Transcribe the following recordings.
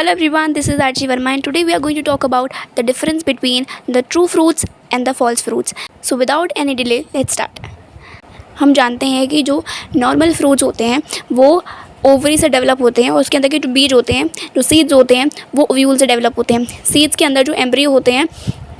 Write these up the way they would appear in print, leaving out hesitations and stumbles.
Hello everyone, this is Archie Verma and today we are going to talk about the difference between the true fruits and the false fruits. So without any delay, let's start. हम जानते हैं कि जो normal fruits होते हैं वो ovary से develop होते हैं और उसके अंदर के जो बीज होते हैं, जो सीड्स होते हैं, वो ओव्यूल से डेवलप होते हैं. सीड्स के अंदर जो एम्ब्रियो होते हैं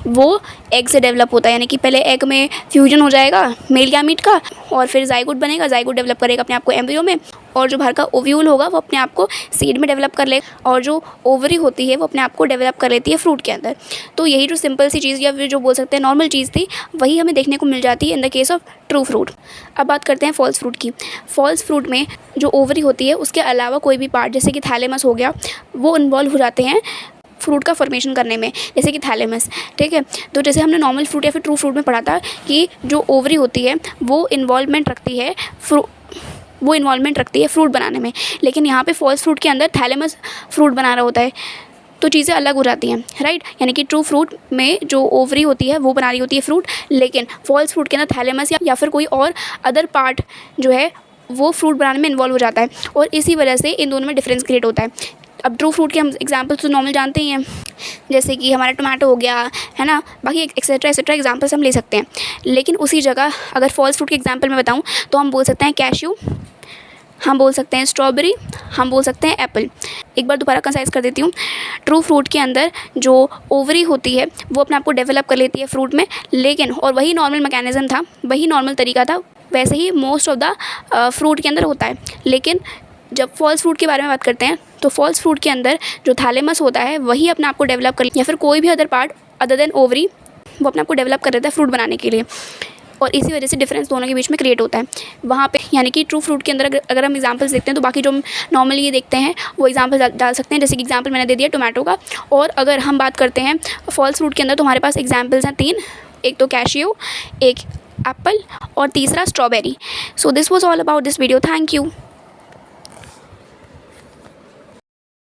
वो एग से डेवलप होता है, यानी कि पहले एग में फ्यूजन हो जाएगा मेल गैमीट का और फिर जाइगोट बनेगा, जाइगोट डेवलप करेगा अपने आप को एम्ब्रियो में और जो बाहर का ओव्यूल होगा वो अपने आप को सीड में डेवलप कर लेगा और जो ओवरी होती है वो अपने आप को डेवलप कर लेती है फ्रूट के अंदर. तो यही जो सिंपल सी चीज़ या फिर जो बोल सकते हैं नॉर्मल चीज़ थी वही हमें देखने को मिल जाती है in the case of true fruit. अब बात करते हैं फॉल्स फ्रूट की. फॉल्स फ्रूट में जो ओवरी होती है उसके अलावा कोई भी पार्ट जैसे कि थैलेमस हो गया वो इन्वॉल्व हो जाते हैं फ्रूट का फॉर्मेशन करने में, जैसे कि थैलेमस. ठीक है, तो जैसे हमने नॉर्मल फ्रूट या फिर ट्रू फ्रूट में पढ़ा था कि जो ओवरी होती है वो इन्वॉल्वमेंट रखती है फ्रूट बनाने में, लेकिन यहाँ पे फॉल्स फ्रूट के अंदर थैलेमस फ्रूट बना रहा होता है तो चीज़ें अलग हो जाती हैं, राइट. यानी कि ट्रू फ्रूट में जो ओवरी होती है वो बना रही होती है फ्रूट, लेकिन फॉल्स फ्रूट के अंदर थैलेमस या फिर कोई और अदर पार्ट जो है वो फ्रूट बनाने में इन्वॉल्व हो जाता है और इसी वजह से इन दोनों में डिफरेंस क्रिएट होता है. अब ट्रू फ्रूट के हम एग्जांपल्स तो नॉर्मल जानते ही हैं, जैसे कि हमारा टोमेटो हो गया है ना, बाकी एक्सेट्रा एग्जांपल्स हम ले सकते हैं. लेकिन उसी जगह अगर फॉल्स फ्रूट के एग्जांपल में बताऊं तो हम बोल सकते हैं कैश्यू, हम बोल सकते हैं स्ट्रॉबेरी, हम बोल सकते हैं एप्पल. एक बार दोबारा कंसाइज कर देती हूँ. ट्रू फ्रूट के अंदर जो ओवरी होती है वो अपने आप को डेवलप कर लेती है फ्रूट में, लेकिन और वही नॉर्मल मैकेनिज़्म था, वही नॉर्मल तरीका था, वैसे ही मोस्ट ऑफ द फ्रूट के अंदर होता है. लेकिन जब फॉल्स फ्रूट के बारे में बात करते हैं तो फॉल्स फ्रूट के अंदर जो थैलेमस होता है वही अपने आप को डेवलप कर या फिर कोई भी other part other than ovary वो अपने आप को डेवलप कर देता है फ्रूट बनाने के लिए और इसी वजह से डिफरेंस दोनों के बीच में क्रिएट होता है वहाँ पे. यानी कि ट्रू फ्रूट के अंदर अगर हम एग्जांपल्स देखते हैं तो बाकी जो हम नॉर्मली ये देखते हैं वो एग्जांपल डाल सकते हैं, जैसे कि एग्जांपल मैंने दे दिया टोमेटो का. और अगर हम बात करते हैं फॉल्स फ्रूट के अंदर तो हमारे पास एग्जाम्पल्स हैं 3, एक तो कैशियो, एक एप्पल और तीसरा strawberry. So this was all about this video. Thank you.